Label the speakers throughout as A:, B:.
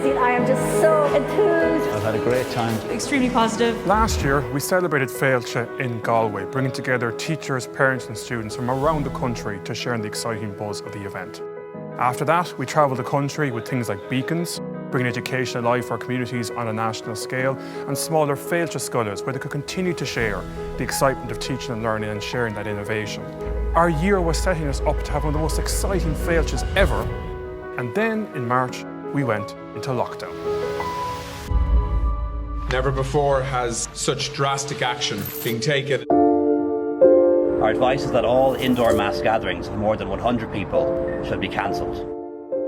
A: amazing. I am just so enthused.
B: I've had a great time.
C: Extremely positive.
D: Last year, we celebrated FÉILTE in Galway, bringing together teachers, parents and students from around the country to share in the exciting buzz of the event. After that, we travelled the country with things like beacons, bringing education alive for our communities on a national scale, and smaller FÉILTE scholars where they could continue to share the excitement of teaching and learning and sharing that innovation. Our year was setting us up to have one of the most exciting FÉILTEs ever, and then in March, we went into lockdown.
E: Never before has such drastic action been taken.
B: Our advice is that all indoor mass gatherings of more than 100 people should be cancelled.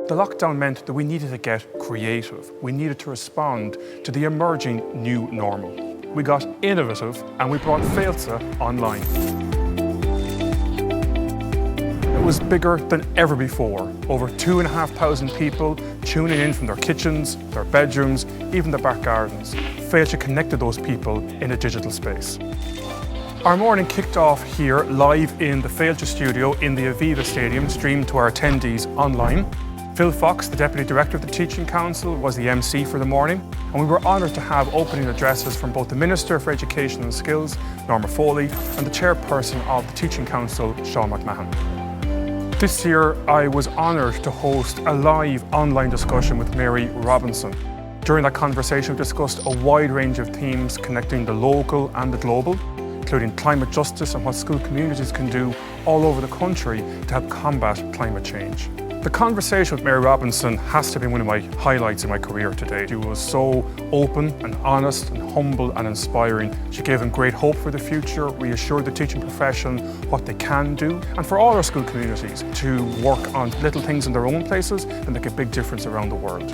D: The lockdown meant that we needed to get creative. We needed to respond to the emerging new normal. We got innovative and we brought FÉILTE online. It was bigger than ever before. Over 2,500 people tuning in from their kitchens, their bedrooms, even their back gardens. FÉILTE connected those people in a digital space. Our morning kicked off here live in the FÉILTE studio in the Aviva Stadium, streamed to our attendees online. Phil Fox, the Deputy Director of the Teaching Council, was the MC for the morning, and we were honoured to have opening addresses from both the Minister for Education and Skills, Norma Foley, and the Chairperson of the Teaching Council, Sean McMahon. This year, I was honoured to host a live online discussion with Mary Robinson. During that conversation, we discussed a wide range of themes connecting the local and the global, including climate justice and what school communities can do all over the country to help combat climate change. The conversation with Mary Robinson has to be one of my highlights in my career today. She was so open and honest and humble and inspiring. She gave them great hope for the future, reassured the teaching profession what they can do, and for all our school communities to work on little things in their own places and make a big difference around the world.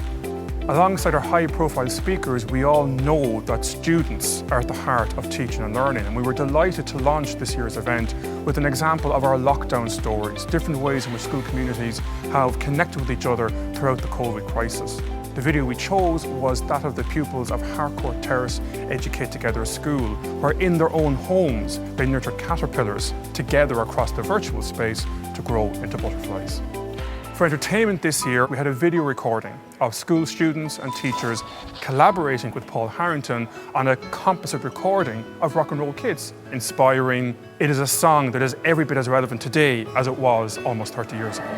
D: Alongside our high-profile speakers, we all know that students are at the heart of teaching and learning, and we were delighted to launch this year's event with an example of our lockdown stories, different ways in which school communities have connected with each other throughout the COVID crisis. The video we chose was that of the pupils of Harcourt Terrace Educate Together School, where in their own homes they nurture caterpillars together across the virtual space to grow into butterflies. For entertainment this year, we had a video recording of school students and teachers collaborating with Paul Harrington on a composite recording of Rock and Roll Kids, inspiring. It is a song that is every bit as relevant today as it was almost 30 years ago.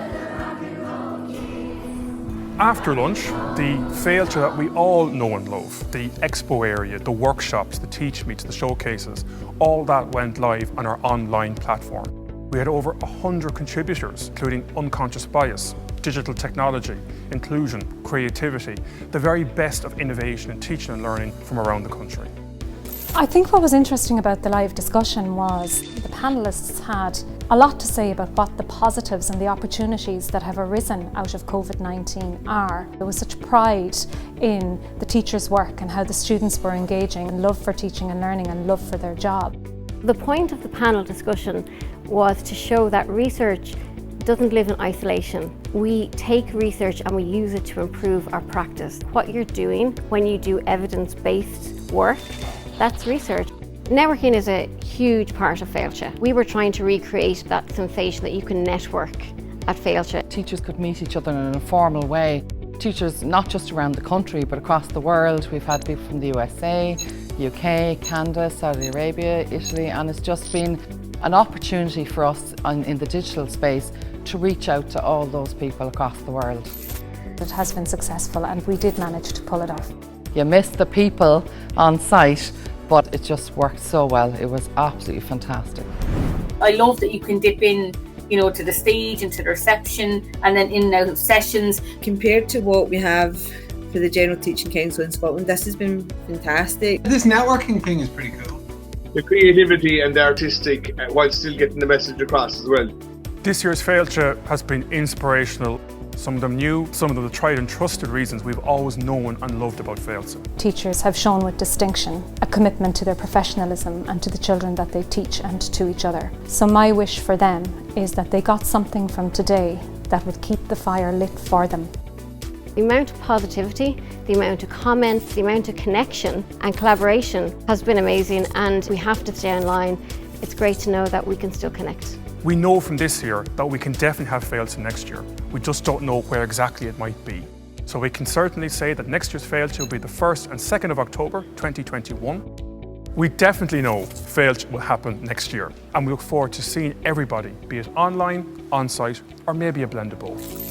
D: After lunch, the FÉILTE that we all know and love, the expo area, the workshops, the teach meets, the showcases, all that went live on our online platform. We had over 100 contributors, including unconscious bias, digital technology, inclusion, creativity, the very best of innovation in teaching and learning from around the country.
F: I think what was interesting about the live discussion was the panellists had a lot to say about what the positives and the opportunities that have arisen out of COVID-19 are. There was such pride in the teachers' work and how the students were engaging, and love for teaching and learning and love for their job.
A: The point of the panel discussion was to show that research doesn't live in isolation. We take research and we use it to improve our practice. What you're doing when you do evidence-based work, that's research. Networking is a huge part of FÉILTE. We were trying to recreate that sensation that you can network at FÉILTE.
G: Teachers could meet each other in an informal way. Teachers not just around the country but across the world. We've had people from the USA, UK, Canada, Saudi Arabia, Italy, and it's just been an opportunity for us in the digital space to reach out to all those people across the world.
F: It has been successful and we did manage to pull it off.
G: You miss the people on site, but it just worked so well. It was absolutely fantastic.
H: I love that you can dip in, to the stage and to the reception and then in and out of sessions.
I: Compared to what we have for the General Teaching Council in Scotland, this has been fantastic.
J: This networking thing is pretty cool.
E: The creativity and the artistic while still getting the message across as well.
D: This year's FÉILTE has been inspirational. Some of them new, some of them the tried and trusted reasons we've always known and loved about FÉILTE.
F: Teachers have shown with distinction a commitment to their professionalism and to the children that they teach and to each other. So my wish for them is that they got something from today that would keep the fire lit for them.
A: The amount of positivity, the amount of comments, the amount of connection and collaboration has been amazing, and we have to stay online. It's great to know that we can still connect.
D: We know from this year that we can definitely have FÉILTE next year. We just don't know where exactly it might be. So So we can certainly say that next year's FÉILTE will be the 1st and 2nd of October 2021. We definitely know FÉILTE will happen next year, and we look forward to seeing everybody, be it online, on-site, or maybe a blend of both.